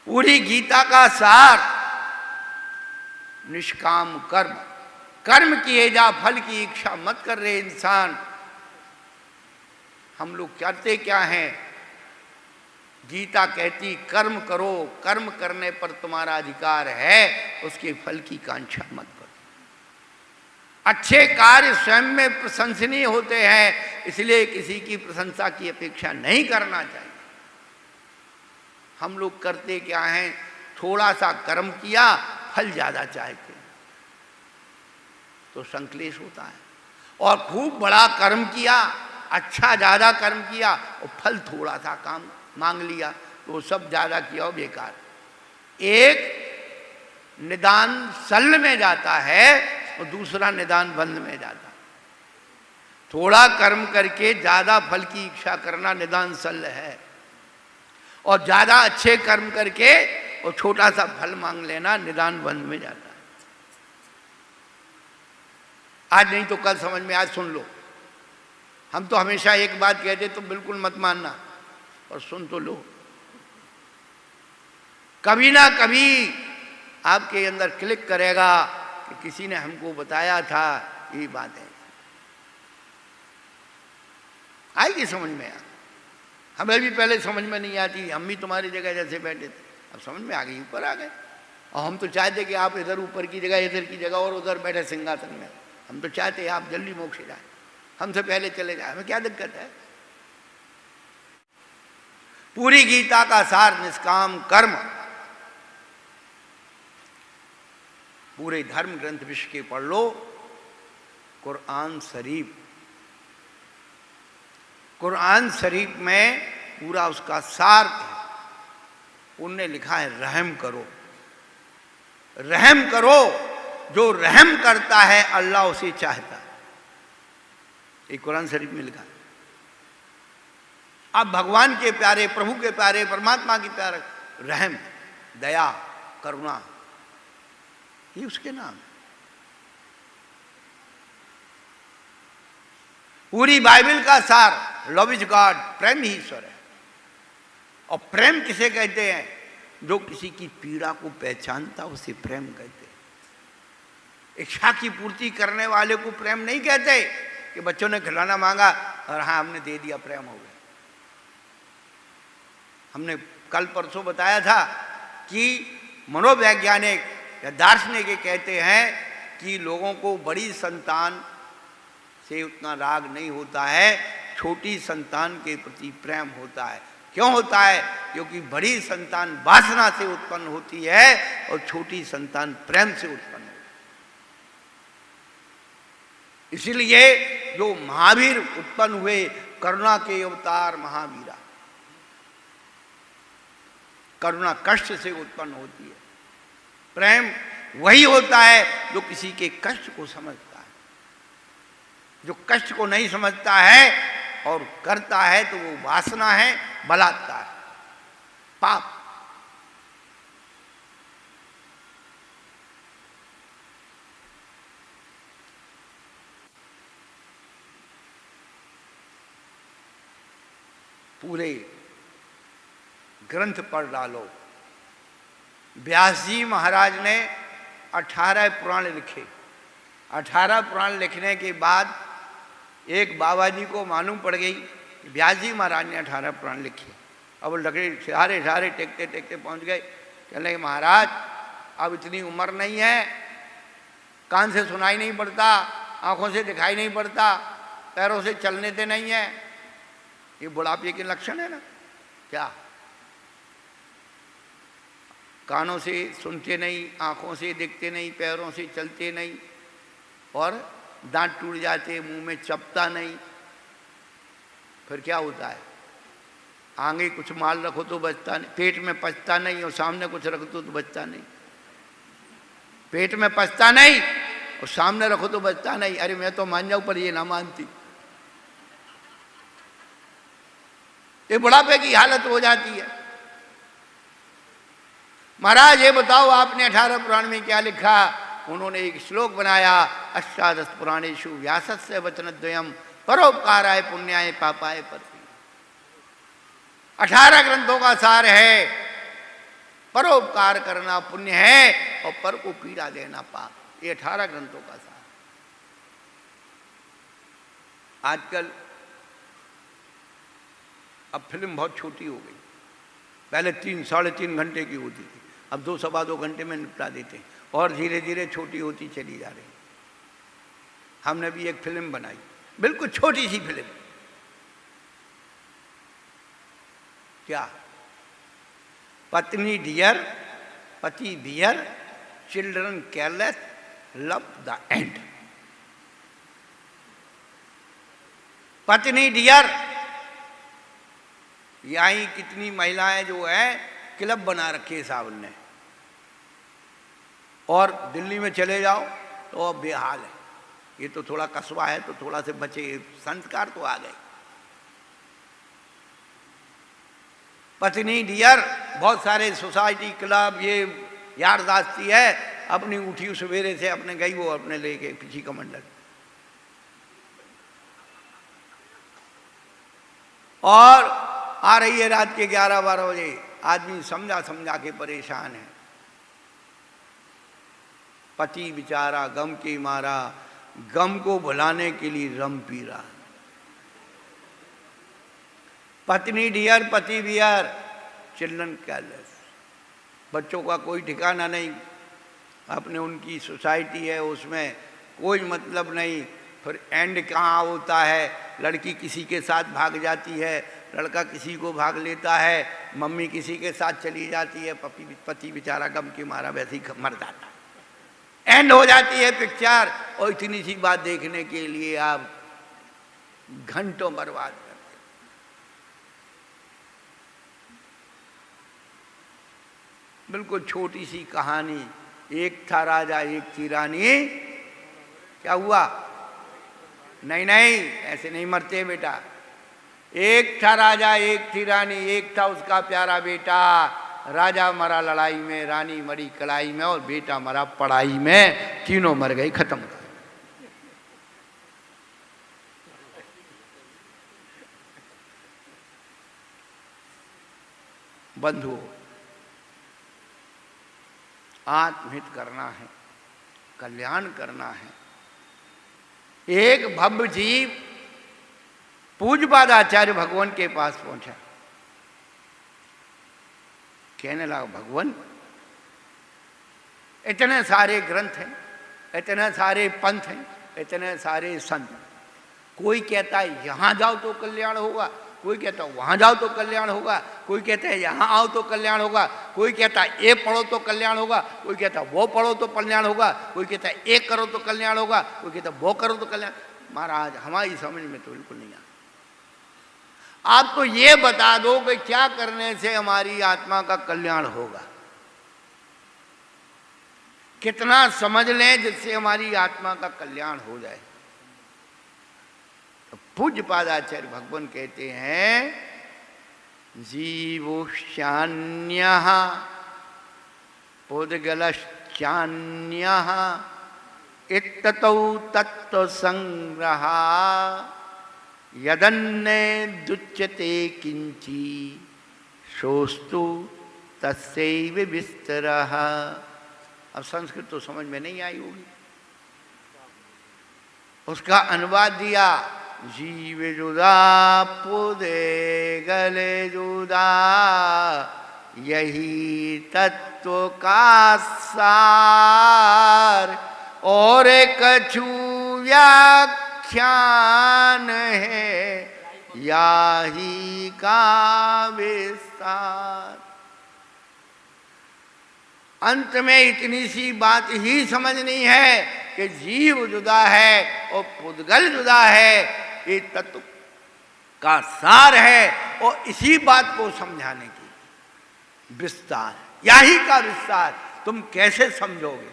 पूरी गीता का सार निष्काम कर्म, कर्म किए जा फल की इच्छा मत कर रहे इंसान। हम लोग करते क्या हैं? गीता कहती कर्म करो, कर्म करने पर तुम्हारा अधिकार है, उसके फल की कांक्षा मत करो। अच्छे कार्य स्वयं में प्रशंसनीय होते हैं, इसलिए किसी की प्रशंसा की अपेक्षा नहीं करना चाहिए। हम लोग करते क्या हैं? थोड़ा सा कर्म किया, फल ज्यादा चाहते हैं, तो संक्लेश होता है। और खूब बड़ा कर्म किया, अच्छा ज्यादा कर्म किया और फल थोड़ा सा काम मांग लिया, तो सब ज्यादा किया और बेकार। एक निदान सल में जाता है और दूसरा निदान बंद में जाता है। थोड़ा कर्म करके ज्यादा फल की इच्छा करना निदान सल है, और ज्यादा अच्छे कर्म करके और छोटा सा फल मांग लेना निदान बंद में जाता है। आज नहीं तो कल समझ में, आज सुन लो। हम तो हमेशा एक बात कहते तो बिल्कुल मत मानना, और सुन तो लो। कभी ना कभी आपके अंदर क्लिक करेगा कि किसी ने हमको बताया था ये बात है, आएगी समझ में। हमें भी पहले समझ में नहीं आती, हम भी तुम्हारी जगह जैसे बैठे थे, अब समझ में आ गई, ऊपर आ गए। और हम तो चाहते कि आप इधर ऊपर की जगह, इधर की जगह, और उधर बैठे सिंहासन में। हम तो चाहते आप जल्दी मोक्ष जाए, हमसे पहले चले जाए, हमें क्या दिक्कत है? पूरी गीता का सार निष्काम कर्म। पूरे धर्म ग्रंथ विश्व के पढ़ लो, कुरान शरीफ, कुरान शरीफ में पूरा उसका सार है। उनने लिखा है रहम करो, रहम करो। जो रहम करता है अल्लाह उसे चाहता है, ये कुरान शरीफ में लिखा है। अब भगवान के प्यारे, प्रभु के प्यारे, परमात्मा के प्यारे, रहम, दया, करुणा, ये उसके नाम है। पूरी बाइबल का सार लव इज गॉड, प्रेम ही ईश्वर है। और प्रेम किसे कहते हैं? जो किसी की पीड़ा को पहचानता उसे प्रेम कहते हैं। इच्छा की पूर्ति करने वाले को प्रेम नहीं कहते कि बच्चों ने खिलौना मांगा और हाँ हमने दे दिया, प्रेम हो गया। हमने कल परसों बताया था कि मनोवैज्ञानिक या दार्शनिक ये कहते हैं कि लोगों को बड़ी संतान से उतना राग नहीं होता है, छोटी संतान के प्रति प्रेम होता है। क्यों होता है? क्योंकि बड़ी संतान वासना से उत्पन्न होती है और छोटी संतान प्रेम से उत्पन्न होती है। इसीलिए जो महावीर उत्पन्न हुए, करुणा के अवतार महावीरा, करुणा कष्ट से उत्पन्न होती है। प्रेम वही होता है जो किसी के कष्ट को समझता है। जो कष्ट को नहीं समझता है और करता है तो वो वासना है, बलात्कार, पाप। पूरे ग्रंथ पढ़ डालो। व्यास जी महाराज ने 18 पुराण लिखे। 18 पुराण लिखने के बाद एक बाबा जी को मालूम पड़ गई कि व्यास जी महाराज ने 18 पुराण लिखे। अब वो लकड़ी सारे टेकते टेकते पहुंच गए। कहने लगे महाराज अब इतनी उम्र नहीं है, कान से सुनाई नहीं पड़ता, आंखों से दिखाई नहीं पड़ता, पैरों से चलने दे नहीं है, ये बुढ़ापे के लक्षण है ना। क्या? कानों से सुनते नहीं, आंखों से देखते नहीं, पैरों से चलते नहीं, और दांत टूट जाते, मुंह में चपता नहीं। फिर क्या होता है? आगे कुछ माल रखो तो बचता नहीं, पेट में पचता नहीं, और सामने कुछ रख दो तो बचता नहीं। पेट में पचता नहीं और सामने रखो तो बचता नहीं। अरे मैं तो मान जाऊं पर ये ना मानती। ये बुढ़ापे की हालत हो जाती है। महाराज ये बताओ आपने 18 पुराण में क्या लिखा? उन्होंने एक श्लोक बनाया, अष्टादश पुराणेषु व्यासस्य वचनद्वयम् परोपकाराय पुण्याय पापाय पति। 18 ग्रंथों का सार है, परोपकार करना पुण्य है और पर को पीड़ा देना पाप। ये 18 ग्रंथों का सार। आजकल अब फिल्म बहुत छोटी हो गई, पहले 3-3.5 घंटे की होती थी, अब 2-2.25 घंटे में निपटा देते हैं और धीरे धीरे छोटी होती चली जा रही। हमने भी एक फिल्म बनाई, बिल्कुल छोटी सी फिल्म। क्या? पत्नी डियर, पति beer, children careless, love the end. पत्नी डियर, यहीं कितनी महिलाएं जो है क्लब बना रखे साहब ने, और दिल्ली में चले जाओ तो अब बेहाल है। ये तो थोड़ा कस्बा है तो थोड़ा से बचे, संस्कार तो आ गए। पत्नी डियर, बहुत सारे सोसाइटी क्लब, ये यार दास्ती है, अपनी उठी सवेरे से अपने गई, वो अपने लेके पीछे कमंडल, और आ रही है रात के 11-12 बजे। आदमी समझा समझा के परेशान है। पति बेचारा गम के मारा, गम को भुलाने के लिए रम पी रहा। पत्नी डियर, पति बियर, चिल्ड्रन केयरलेस। बच्चों का कोई ठिकाना नहीं, अपने उनकी सोसाइटी है उसमें कोई मतलब नहीं। फिर एंड कहाँ होता है? लड़की किसी के साथ भाग जाती है, लड़का किसी को भाग लेता है, मम्मी किसी के साथ चली जाती है, पति बेचारा गम के मारा वैसे ही मर जाता है। एंड हो जाती है पिक्चर, और इतनी सी बात देखने के लिए आप घंटों बर्बाद करते। बिल्कुल छोटी सी कहानी। एक था राजा, एक थी रानी। क्या हुआ? नहीं नहीं, ऐसे नहीं मरते बेटा। एक था राजा, एक थी रानी, एक था उसका प्यारा बेटा। राजा मरा लड़ाई में, रानी मरी कलाई में, और बेटा मरा पढ़ाई में। तीनों मर गई, खत्म। बंधुओं, आत्महित करना है, कल्याण करना है। एक भव्य जीव पूज्यपाद आचार्य भगवान के पास पहुंचा, कहने लगा, भगवान इतने सारे ग्रंथ हैं, इतने सारे पंथ हैं, इतने सारे संत, कोई कहता है यहां जाओ तो कल्याण होगा, कोई कहता है वहां जाओ तो कल्याण होगा, कोई कहता है यहां आओ तो कल्याण होगा, कोई कहता है ये पढ़ो तो कल्याण होगा, कोई कहता है वो पढ़ो तो कल्याण होगा, कोई कहता है एक करो तो कल्याण होगा, कोई कहता है वो करो तो कल्याण। महाराज हमारी समझ में तो बिल्कुल नहीं आता। आप तो ये बता दो कि क्या करने से हमारी आत्मा का कल्याण होगा, कितना समझ लें जिससे हमारी आत्मा का कल्याण हो जाए। तो पूज्यपाद आचार्य भगवान कहते हैं, जीवोश्चान्यः पुद्गलश्चान्यः इत्ततौ तत्व संग्रहा यदन्ने दुच्यते किंची सोस्तु तस्यैव विस्तरः। अब संस्कृत तो समझ में नहीं आई होगी, उसका अनुवाद दिया, जीव जुदा पुदे गले जुदा, यही तत्व का सार, और कछु व्याख्यान है याही का विस्तार। अंत में इतनी सी बात ही समझनी है कि जीव जुदा है और पुद्गल जुदा है, ये तत्व का सार है, और इसी बात को समझाने की विस्तार, यही का विस्तार। तुम कैसे समझोगे?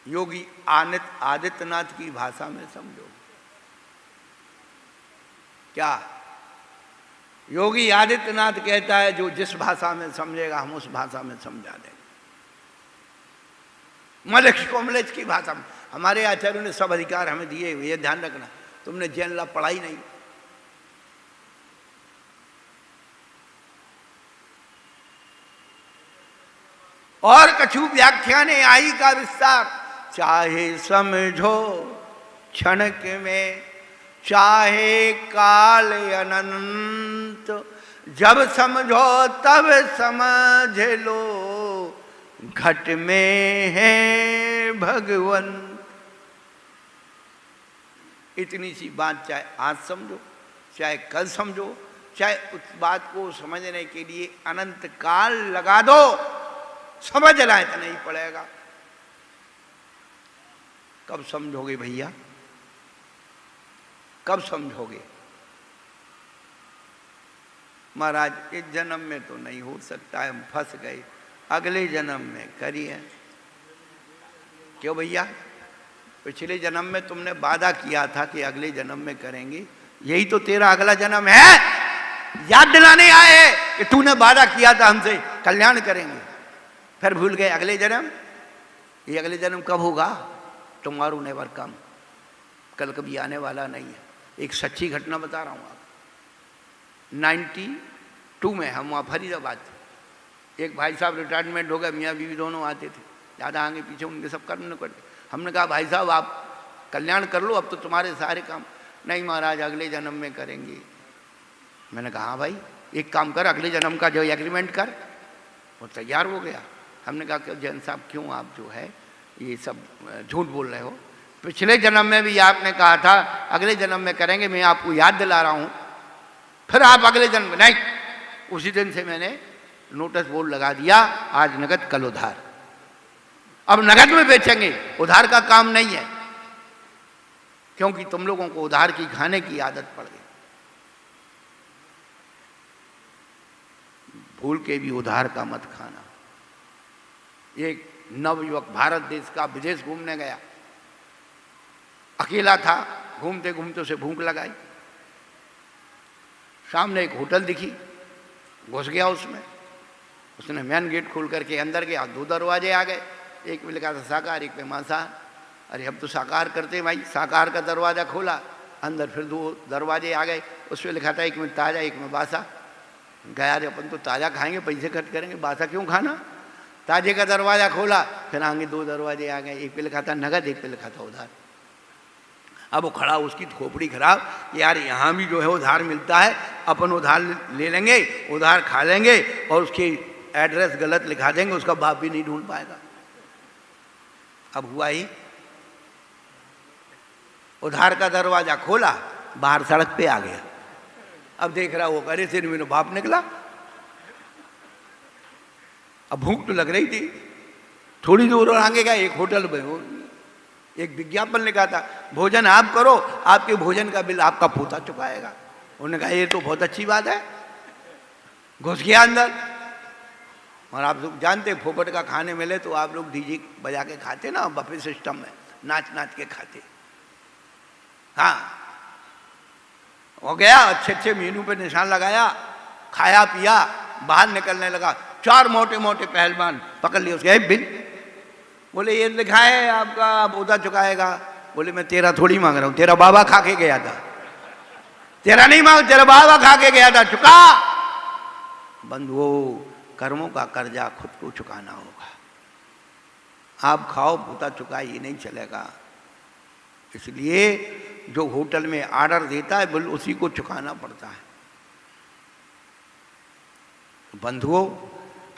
योगी आदित्यनाथ की भाषा में समझोगे क्या? योगी आदित्यनाथ कहता है जो जिस भाषा में समझेगा हम उस भाषा में समझा देंगे। मलेक्ष को मलेक्ष की भाषा में। हमारे आचार्यों ने सब अधिकार हमें दिए हुए, ये ध्यान रखना। तुमने जैन लॉ पढ़ा ही नहीं। और कछु व्याख्याने आई का विस्तार, चाहे समझो क्षणक में, चाहे काल अनंत, जब समझो तब समझ लो, घट में है भगवन। इतनी सी बात चाहे आज समझो, चाहे कल समझो, चाहे उस बात को समझने के लिए अनंत काल लगा दो, समझ लाए तो नहीं पड़ेगा। कब समझोगे भैया, कब समझोगे? महाराज इस जन्म में तो नहीं हो सकता है, हम फंस गए, अगले जन्म में करिए। क्यों भैया? पिछले जन्म में तुमने वादा किया था कि अगले जन्म में करेंगे, यही तो तेरा अगला जन्म है। याद दिलाने आए कि तूने वादा किया था हमसे कल्याण करेंगे, फिर भूल गए अगले जन्म। ये अगले जन्म कब होगा? टुमारो नेवर कम, कल कभी आने वाला नहीं है। एक सच्ची घटना बता रहा हूँ आप। 92 में हम वहाँ फरीदाबाद थे। एक भाई साहब रिटायरमेंट हो गए, मियाँ बीवी दोनों आते थे, ज़्यादा आगे पीछे उनके सब कर्म करते। हमने कहा भाई साहब आप कल्याण कर लो, अब तो तुम्हारे सारे काम। नहीं महाराज अगले जन्म में करेंगे। मैंने कहा हाँ भाई एक काम कर, अगले जन्म का जो एग्रीमेंट कर। वो तैयार हो गया। हमने कहा कि जैन साहब क्यों आप जो है ये सब झूठ बोल रहे हो? पिछले जन्म में भी आपने कहा था अगले जन्म में करेंगे, मैं आपको याद दिला रहा हूँ, फिर आप अगले जन्म में नहीं। उसी दिन से मैंने नोटिस बोर्ड लगा दिया, आज नगद कल उधार। अब नगद में बेचेंगे, उधार का काम नहीं है, क्योंकि तुम लोगों को उधार की खाने की आदत पड़ गई। भूल के भी उधार का मत खाना। एक नवयुवक भारत देश का विदेश घूमने गया, अकेला था, घूमते घूमते उसे भूख लगाई। सामने एक होटल दिखी, घुस गया उसमें। उसने मेन गेट खोल करके अंदर गया, 2 दरवाजे आ गए, एक में लिखा था शाकाहार, एक में मांसाहार। अरे हम तो शाकाहार करते हैं भाई। शाकाहार का दरवाज़ा खोला, अंदर फिर 2 दरवाजे आ गए, उसमें लिखा था एक में ताज़ा एक में बासा। गया रे अपन तो ताज़ा खाएंगे, पैसे खर्च करेंगे, बासा क्यों खाना। ताजे का दरवाज़ा खोला, फिर आगे 2 दरवाजे आ गए, एक पे लिखा था नगद, एक पे लिखा था उधार। अब वो खड़ा, उसकी खोपड़ी खराब, यार यहाँ भी जो है उधार मिलता है, अपन उधार ले लेंगे, उधार खा लेंगे और उसकी एड्रेस गलत लिखा देंगे, उसका बाप भी नहीं ढूंढ पाएगा। अब हुआ ही, उधार का दरवाजा खोला, बाहर सड़क पे आ गया। अब देख रहा वो, अरे सिर मेरा बाप निकला। अब भूख तो लग रही थी, थोड़ी दूर आगे गया, एक होटल में एक विज्ञापन लिखा था, भोजन आप करो, आपके भोजन का बिल आपका पोता चुकाएगा। उन्होंने कहा ये तो बहुत अच्छी बात है। घुस गया अंदर, और आप लोग जानते फोपट का खाने मिले तो आप लोग डीजे बजा के खाते ना, बफे सिस्टम में नाच नाच के खाते। हाँ, हो गया, अच्छे अच्छे मेनू पे निशान लगाया, खाया पिया, बाहर निकलने लगा। 4 मोटे मोटे पहलवान पकड़ लिए उसके, बिल। बोले ये लिखा है आपका पोता चुकाएगा। बोले मैं तेरा थोड़ी मांग रहा हूँ, तेरा बाबा खा के गया था। तेरा नहीं मांग, तेरा बाबा खा के गया था, चुका। बंधुओं, कर्मों का कर्जा खुद को चुकाना होगा। आप खाओ, पोता चुकाए, ये नहीं चलेगा। इसलिए जो होटल में ऑर्डर देता है बिल उसी को चुकाना पड़ता है। बंधुओं,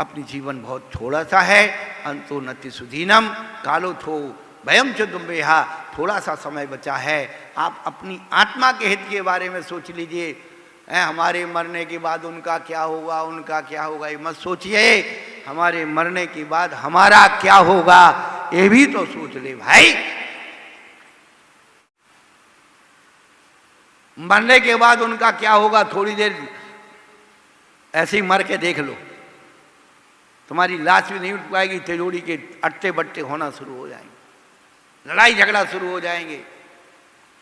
अपनी जीवन बहुत थोड़ा सा है। अंतो नति सुधीनम कालो थो भयम च दुम्बेहा। थोड़ा सा समय बचा है, आप अपनी आत्मा के हित के बारे में सोच लीजिए। हमारे मरने के बाद उनका क्या होगा, उनका क्या होगा, ये मत सोचिए। हमारे मरने के बाद हमारा क्या होगा, ये भी तो सोच ले भाई। मरने के बाद उनका क्या होगा, थोड़ी देर ऐसे ही मर के देख लो, तुम्हारी लाश भी नहीं उठ पाएगी, तिजोरी के अट्टे बट्टे होना शुरू हो जाएंगे, लड़ाई झगड़ा शुरू हो जाएंगे।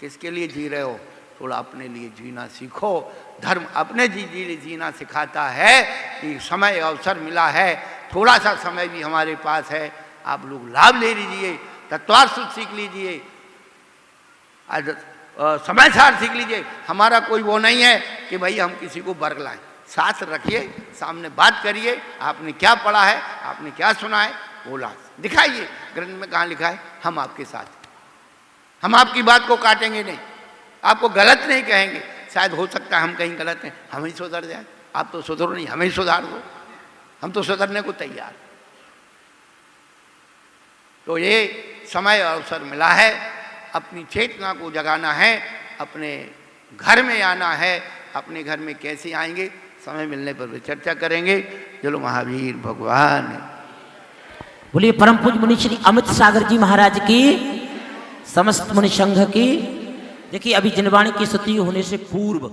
किसके लिए जी रहे हो? थोड़ा अपने लिए जीना सीखो। धर्म अपने जीना सिखाता है कि समय अवसर मिला है, थोड़ा सा समय भी हमारे पास है, आप लोग लाभ ले लीजिए, तत्वार सूत्र सीख लीजिए, समाचार सीख लीजिए। हमारा कोई वो नहीं है कि भाई हम किसी को बरगलाएं। साथ रखिए, सामने बात करिए, आपने क्या पढ़ा है, आपने क्या सुना है, बोला दिखाइए। ग्रंथ में कहाँ लिखा है, हम आपके साथ, हम आपकी बात को काटेंगे नहीं, आपको गलत नहीं कहेंगे। शायद हो सकता है हम कहीं गलत हैं, हम ही सुधर जाए। आप तो सुधरो नहीं, हमें ही सुधार दो, हम तो सुधरने को तैयार। तो ये समय और अवसर मिला है, अपनी चेतना को जगाना है, अपने घर में आना है। अपने घर में कैसे आएंगे, समय मिलने पर चर्चा करेंगे। चलो महावीर भगवान। बोलिए परम पूज्य मुनि श्री अमित सागर जी महाराज की, समस्त मुनि संघ की। देखिए अभी जिनवाणी की स्तुति होने से पूर्व